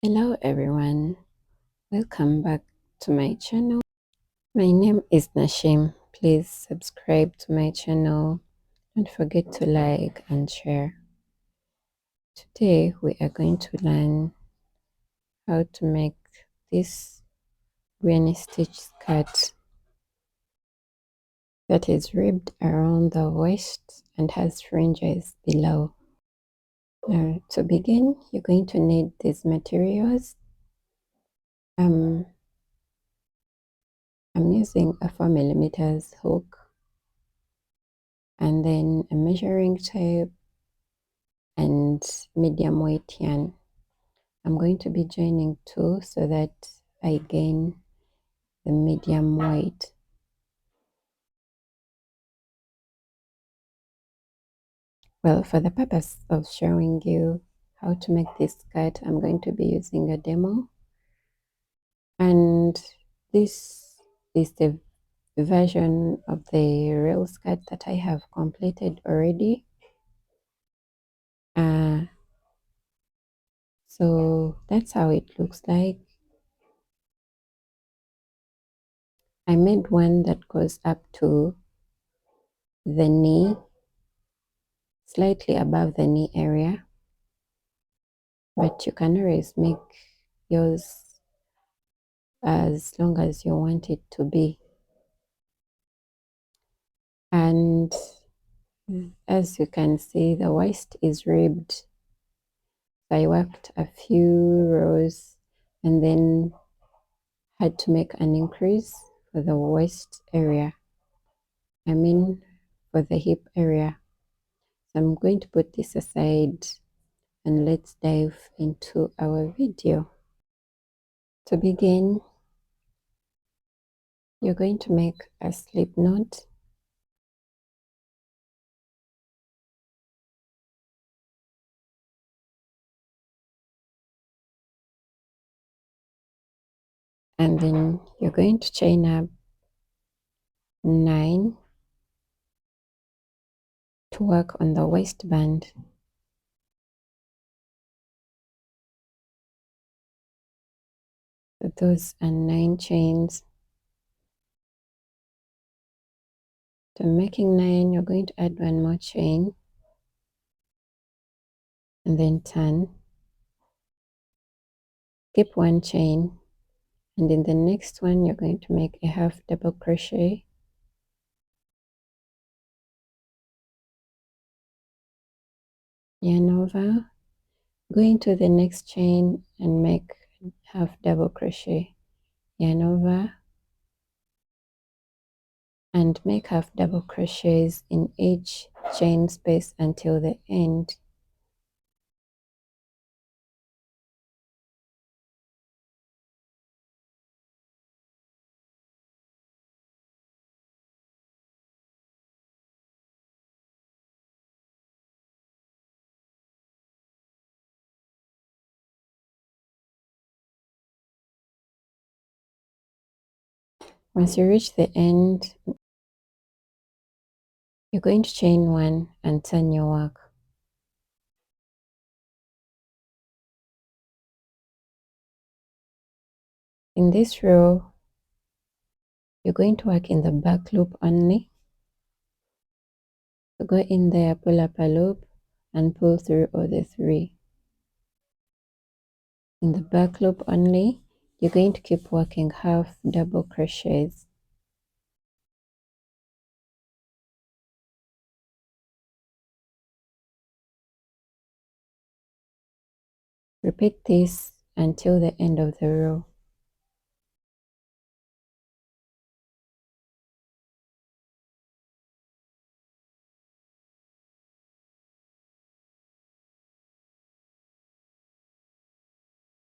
Hello everyone, welcome back to my channel. My name is Nashim. Please subscribe to my channel. Don't forget to like and share. Today we are going to learn how to make this granny stitch skirt that is ribbed around the waist and has fringes below. Now to begin, you're going to need these materials. I'm using a 4mm hook and then a measuring tape and medium weight yarn. I'm going to be joining two so that I gain the medium weight. Well, for the purpose of showing you how to make this skirt, I'm going to be using a demo, and this is the version of the real skirt that I have completed already. So that's how it looks like. I made one that goes up to the knee, slightly above the knee area, but you can always make yours as long as you want it to be. And as you can see, the waist is ribbed. So I worked a few rows and then had to make an increase for the waist area. I mean for the hip area. So I'm going to put this aside and let's dive into our video. To begin, you're going to make a slip knot. And then you're going to chain up 9 to work on the waistband. So those are 9 chains. So making 9, you're going to add 1 more chain and then turn, skip 1 chain, and in the next one you're going to make a half double crochet, yarn over, go into the next chain and make half double crochet, yarn over, and make half double crochets in each chain space until the end. Once you reach the end, you're going to chain 1 and turn your work. In this row, you're going to work in the back loop only. So go in there, pull up a loop and pull through all the 3. In the back loop only, you're going to keep working half double crochets. Repeat this until the end of the row.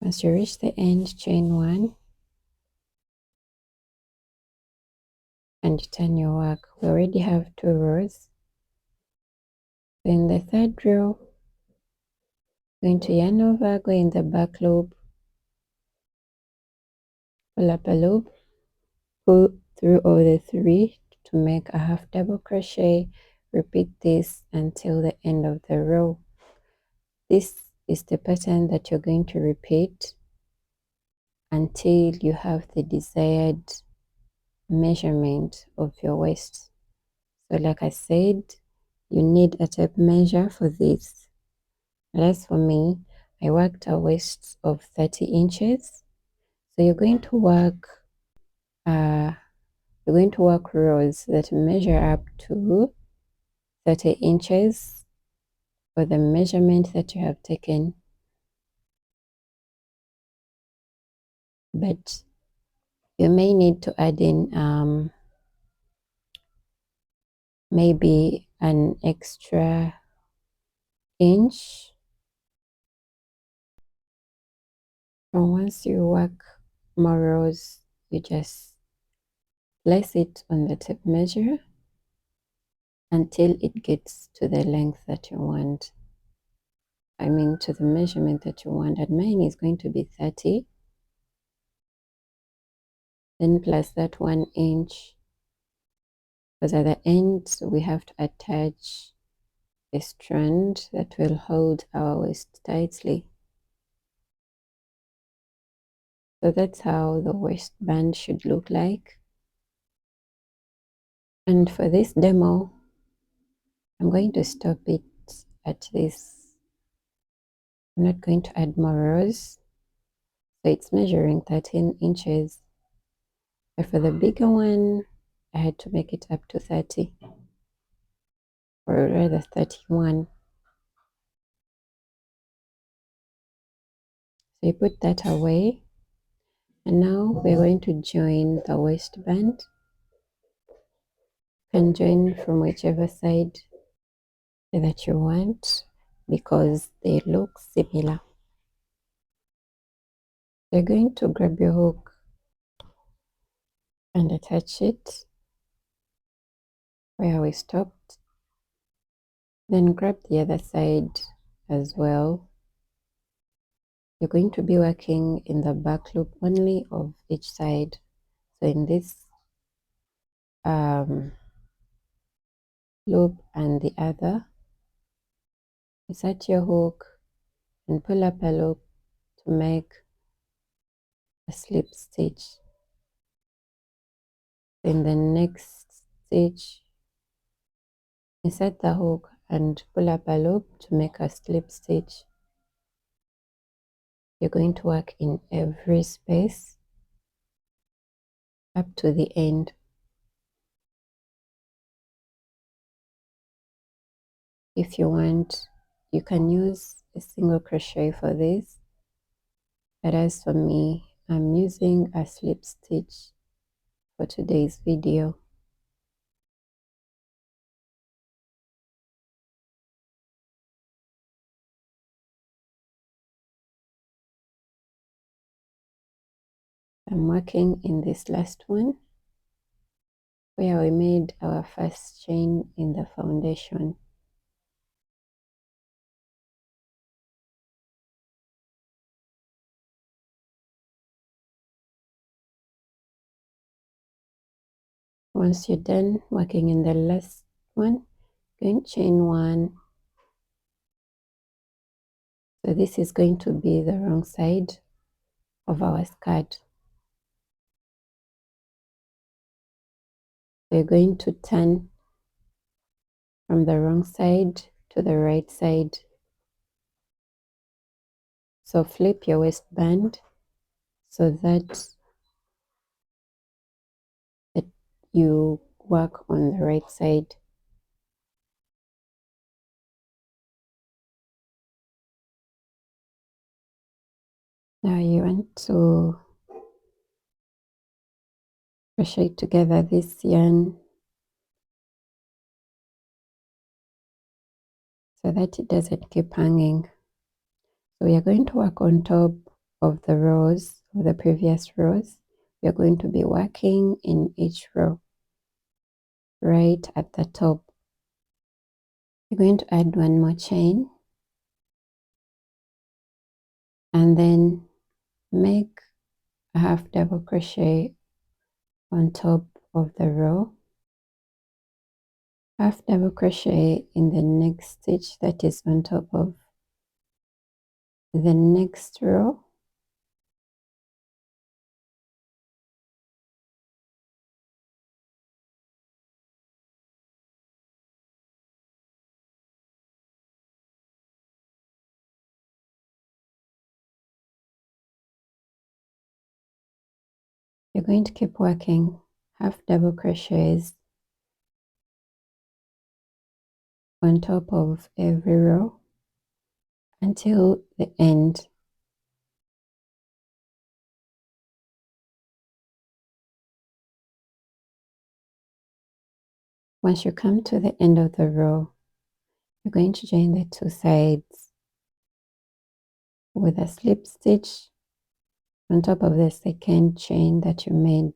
Once you reach the end, chain 1 and turn your work. We already have 2 rows. In the 3rd row, going to yarn over, go in the back loop, pull up a loop, pull through all the 3 to make a half double crochet. Repeat this until the end of the row. This is the pattern that you're going to repeat until you have the desired measurement of your waist. So like I said, you need a tape measure for this. But as for me, I worked a waist of 30 inches. So you're going to work rows that measure up to 30 inches for the measurement that you have taken. But you may need to add in maybe an extra inch. And once you work more rows, you just place it on the tape measure until it gets to the length that you want. I mean, to the measurement that you want. And mine is going to be 30. Then plus that 1 inch, because at the end we have to attach a strand that will hold our waist tightly. So that's how the waistband should look like. And for this demo, I'm going to stop it at this. I'm not going to add more rows. So it's measuring 13 inches. But for the bigger one, I had to make it up to 30, or rather 31. So you put that away. And now we're going to join the waistband. You can join from whichever side that you want because they look similar. You're going to grab your hook and attach it where we stopped. Then grab the other side as well. You're going to be working in the back loop only of each side. So in this loop and the other, insert your hook and pull up a loop to make a slip stitch. In the next stitch, insert the hook and pull up a loop to make a slip stitch. You're going to work in every space up to the end. If you want, you can use a single crochet for this, but as for me, I'm using a slip stitch for today's video. I'm working in this last one where we made our first chain in the foundation. Once you're done working in the last one, going to chain 1. So this is going to be the wrong side of our skirt. We're going to turn from the wrong side to the right side. So flip your waistband so that you work on the right side. Now you want to crochet together this yarn so that it doesn't keep hanging. So we are going to work on top of the rows, of the previous rows. We are going to be working in each row right at the top. We're going to add 1 more chain and then make a half double crochet on top of the row, half double crochet in the next stitch that is on top of the next row, You're going to keep working half double crochets on top of every row until the end. Once you come to the end of the row, you're going to join the two sides with a slip stitch on top of the second chain that you made.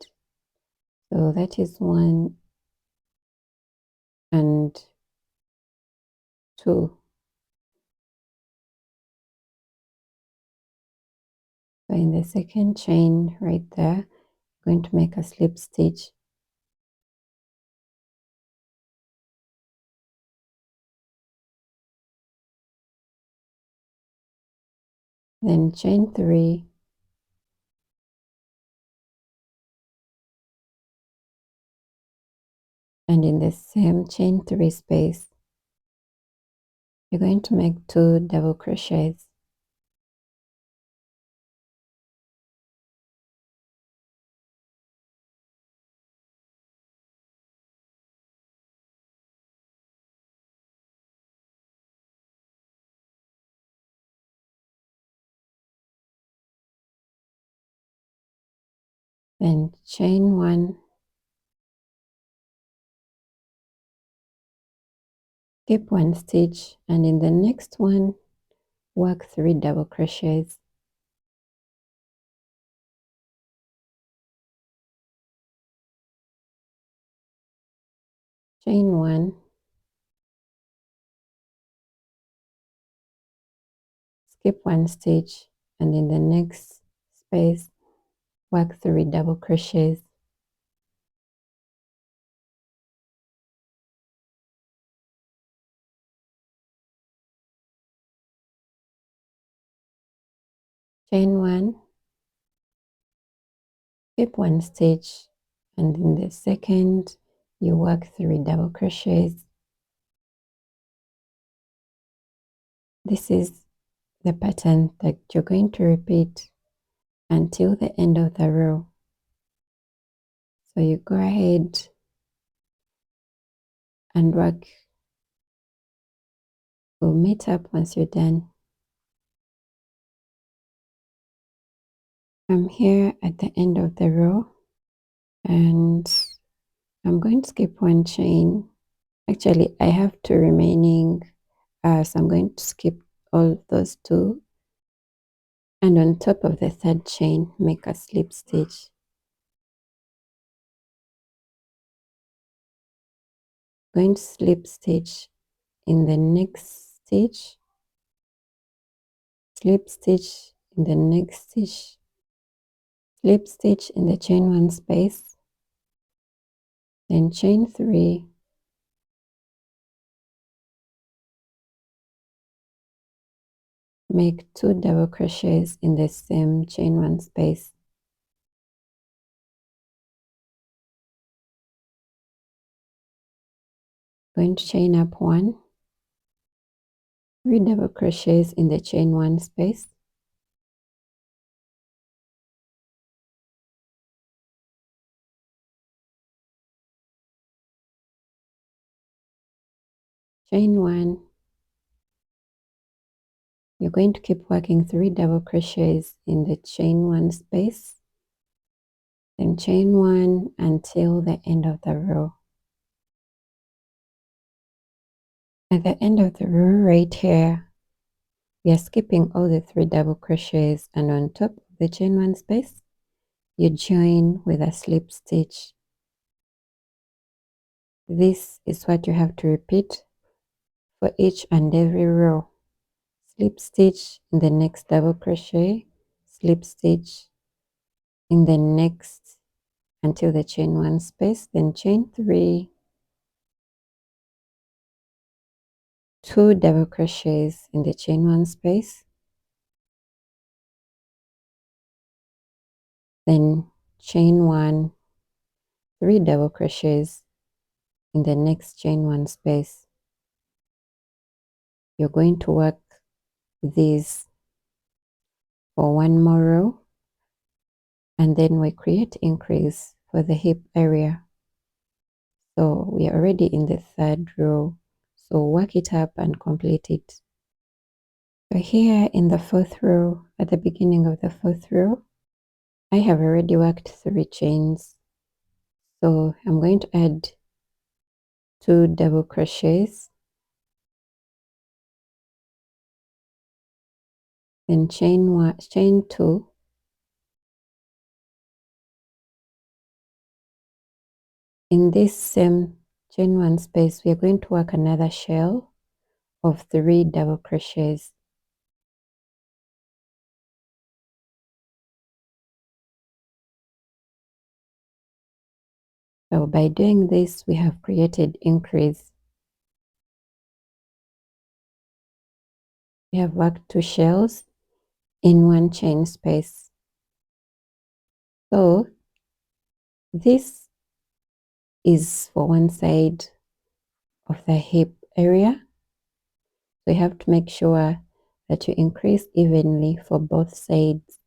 So that is 1 and 2. So in the second chain right there, you're going to make a slip stitch. Then chain 3, and in the same chain 3 space, you're going to make 2 double crochets. Then chain 1, skip 1 stitch, and in the next one, work 3 double crochets. Chain 1, skip 1 stitch, and in the next space, work 3 double crochets. Chain 1, skip 1 stitch, and in the second, you work 3 double crochets. This is the pattern that you're going to repeat until the end of the row. So you go ahead and work. We'll meet up once you're done. I'm here at the end of the row, and I'm going to skip 1 chain. Actually, I have 2 remaining, so I'm going to skip all those 2, and on top of the 3rd chain, make a slip stitch. Going to slip stitch in the next stitch, slip stitch in the next stitch, slip stitch in the chain 1 space, then chain 3, make 2 double crochets in the same chain 1 space. Going to chain up 1, 3 double crochets in the chain 1 space, chain 1. You're going to keep working 3 double crochets in the chain 1 space, then chain 1 until the end of the row. At the end of the row right here, we are skipping all the 3 double crochets, and on top of the chain 1 space, you join with a slip stitch. This is what you have to repeat for each and every row. Slip stitch in the next double crochet, slip stitch in the next until the chain 1 space, then chain 3, 2 double crochets in the chain 1 space, then chain 1, 3 double crochets in the next chain 1 space. You're going to work these for 1 more row, and then we create increase for the hip area. So we are already in the third row, so work it up and complete it. So here in the fourth row, at the beginning of the fourth row, I have already worked 3 chains. So I'm going to add 2 double crochets, then chain 2, in this same chain 1 space we are going to work another shell of 3 double crochets. So by doing this we have created increase. We have worked 2 shells in 1 chain space. So this is for one side of the hip area. So you have to make sure that you increase evenly for both sides.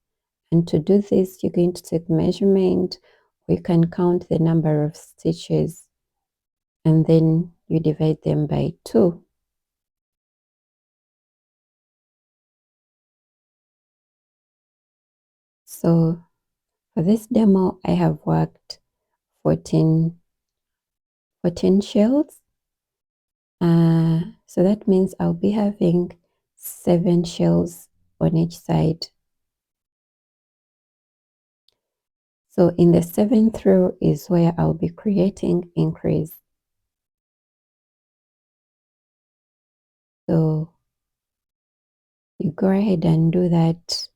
And to do this, you're going to take measurement, or you can count the number of stitches, and then you divide them by 2. So for this demo, I have worked 14 shells. So that means I'll be having 7 shells on each side. So in the 7th row is where I'll be creating increase. So you go ahead and do that.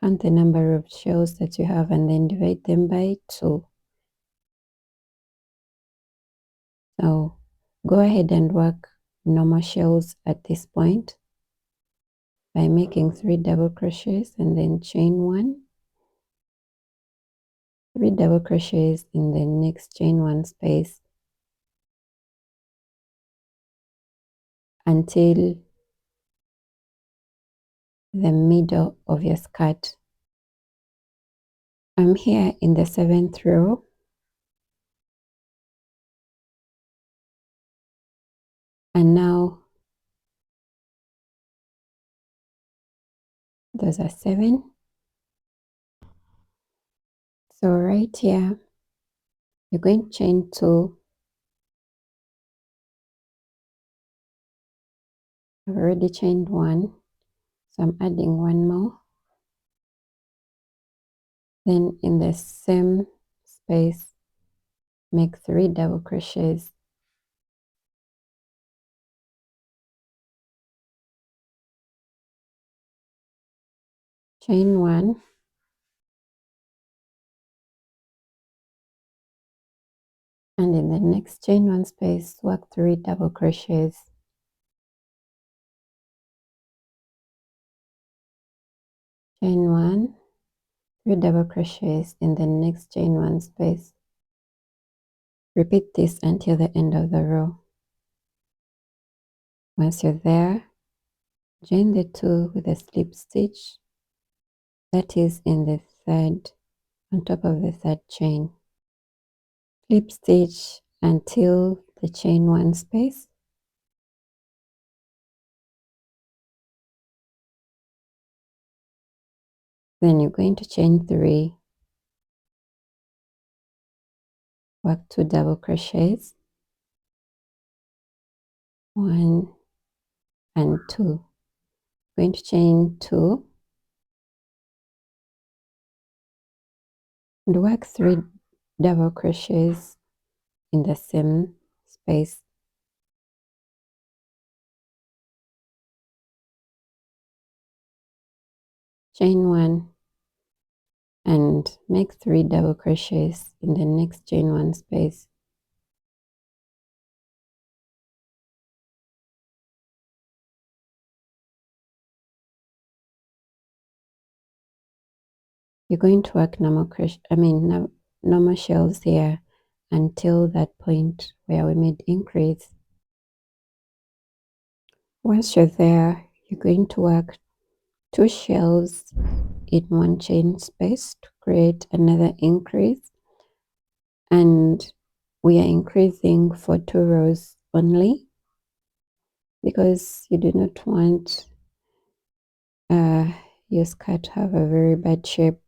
Count the number of shells that you have and then divide them by 2. So go ahead and work normal shells at this point by making 3 double crochets and then chain 1, 3 double crochets in the next chain 1 space until the middle of your skirt. I'm here in the 7th row. And now those are 7. So right here, you're going to chain 2. I've already chained 1, so I'm adding 1 more. Then in the same space, make 3 double crochets. Chain 1. And in the next chain 1 space, work 3 double crochets. Chain 1, 3 double crochets in the next chain 1 space. Repeat this until the end of the row. Once you're there, join the 2 with a slip stitch that is in the third, on top of the third chain. Slip stitch until the chain 1 space. Then you're going to chain 3, work 2 double crochets, 1 and 2. Going to chain 2 and work 3 double crochets in the same space. Chain 1 and make 3 double crochets in the next chain 1 space. You're going to work normal shells here until that point where we made increase. Once you're there, you're going to work 2 shells in 1 chain space to create another increase, and we are increasing for 2 rows only because you do not want your skirt to have a very bad shape.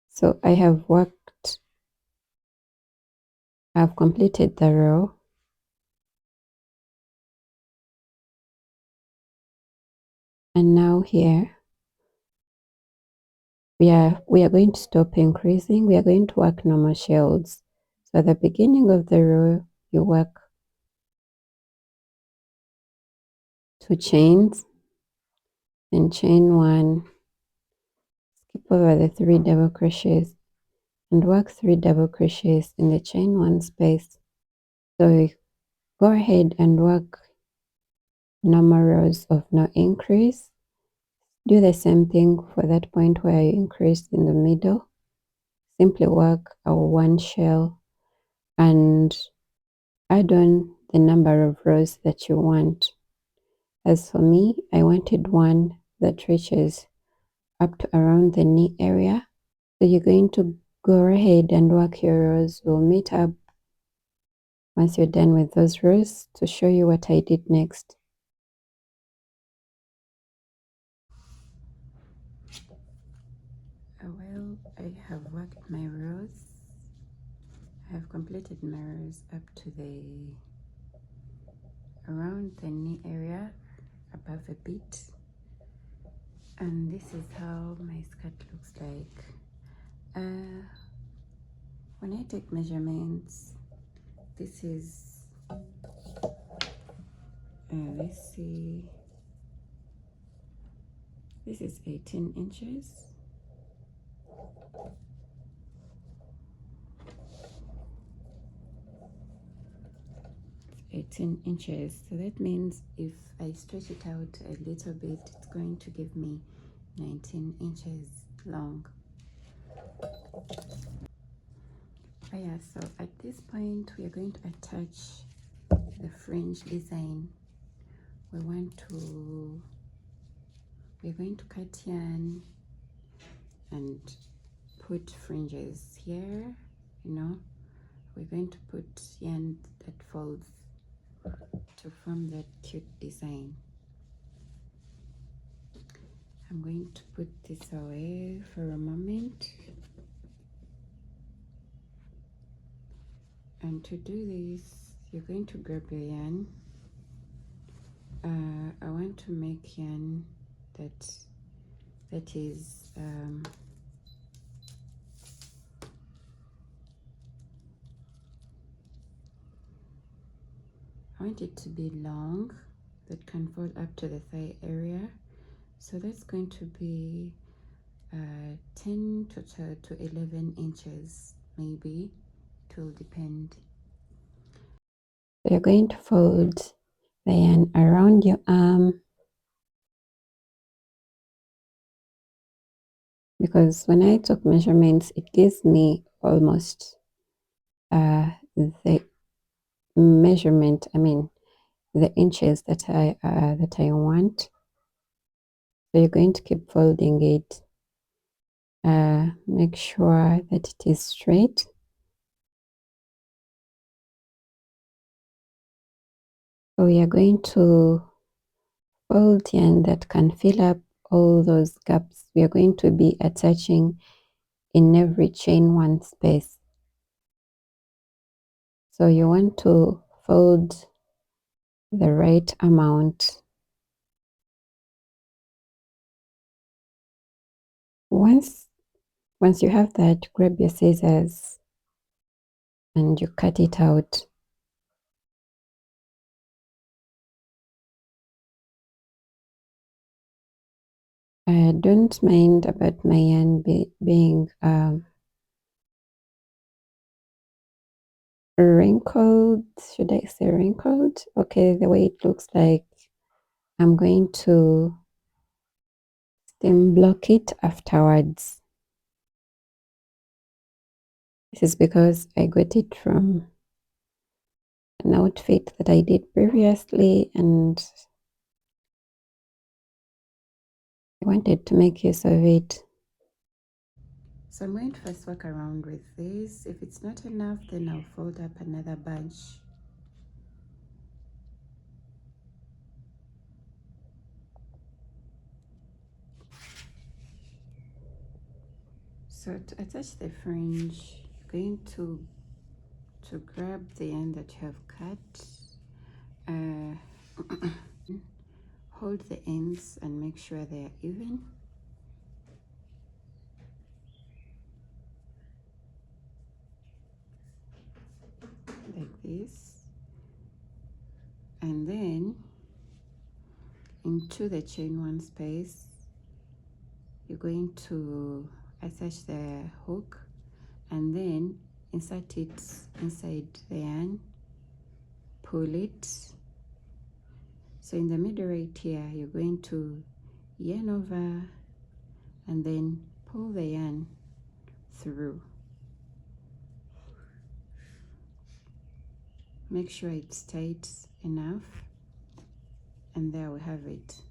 So I've completed the row, and now here we are going to stop increasing. We are going to work normal shells. So at the beginning of the row you work 2 chains, and chain 1, skip over the 3 double crochets and work 3 double crochets in the chain 1 space. So you go ahead and work normal rows of no increase. Do the same thing for that point where you increased in the middle. Simply work a 1 shell and add on the number of rows that you want. As for me, I wanted one that reaches up to around the knee area. So you're going to go ahead and work your rows. We'll meet up once you're done with those rows to show you what I did next. Well, I have worked my rows. I have completed my rows up to around the knee area, above a bit, and this is how my skirt looks like. When I take measurements, this is let's see, this is 18 inches. 18 inches, so that means if I stretch it out a little bit, it's going to give me 19 inches long. Oh yeah, so at this point we are going to attach the fringe design. We're going to cut yarn and put fringes here. We're going to put yarn that folds to form that cute design. I'm going to put this away for a moment, and to do this you're going to grab your yarn. I want to make yarn that is I want it to be long, that can fold up to the thigh area. So that's going to be 10 to 11 inches, maybe. It will depend. So you're going to fold the yarn around your arm, because when I took measurements, it gives me almost the measurement, the inches that I want. So you're going to keep folding it. Make sure that it is straight. So we are going to fold yarn that can fill up all those gaps. We are going to be attaching in every chain 1 space. So you want to fold the right amount. Once you have that, grab your scissors and you cut it out. I don't mind about my yarn being wrinkled. Should I say wrinkled? Okay, the way it looks like. I'm going to stem block it afterwards. This is because I got it from an outfit that I did previously, and I wanted to make use of it. So I'm going to first work around with this. If it's not enough, then I'll fold up another bunch. So to attach the fringe, you're going to grab the end that you have cut, hold the ends and make sure they are even. Like this. And then into the chain one space, you're going to attach the hook and then insert it inside the yarn, pull it. So in the middle right here, you're going to yarn over and then pull the yarn through. Make sure it's tight enough, and there we have it.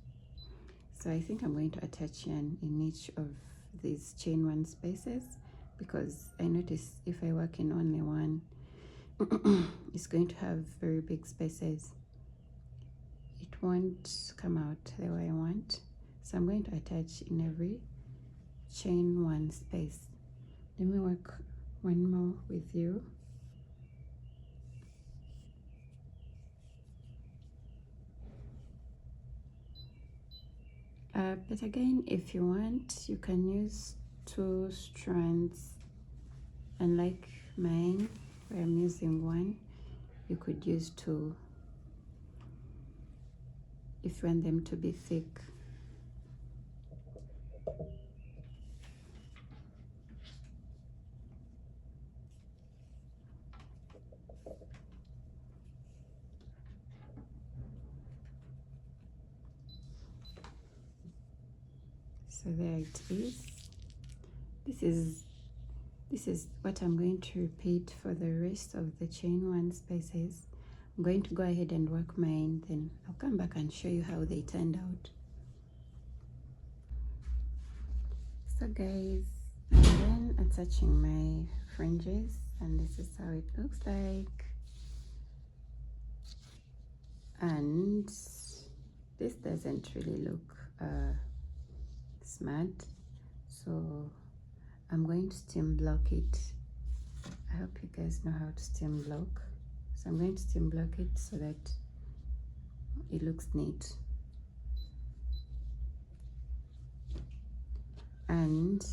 So I think I'm going to attach yarn in each of these chain one spaces, because I notice if I work in only one, it's going to have very big spaces. It won't come out the way I want. So I'm going to attach in every chain one space. Let me work one more with you. But again, if you want, you can use 2 strands, and like mine where I'm using 1, you could use 2 if you want them to be thick. So there it is. This is what I'm going to repeat for the rest of the chain one spaces. I'm going to go ahead and work mine, then I'll come back and show you how they turned out. So guys, I'm then attaching my fringes, and this is how it looks like. And this doesn't really look smart, so I'm going to stem block it. I hope you guys know how to stem block. So I'm going to stem block it so that it looks neat. And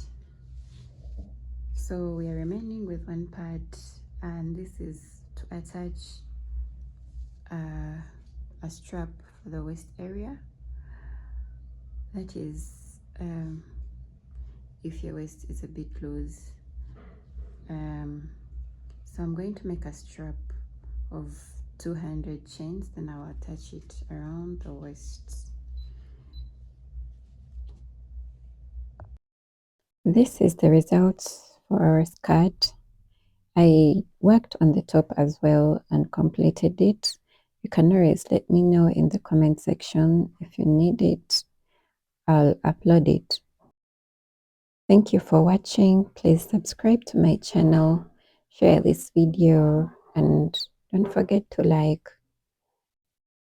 so we are remaining with one part, and this is to attach a strap for the waist area. That is if your waist is a bit loose. So I'm going to make a strap of 200 chains, then I'll attach it around the waist. This is the result for our skirt. I worked on the top as well and completed it. You can always let me know in the comment section if you need it. I'll upload it. Thank you for watching. Please subscribe to my channel, share this video, and don't forget to like.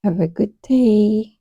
Have a good day.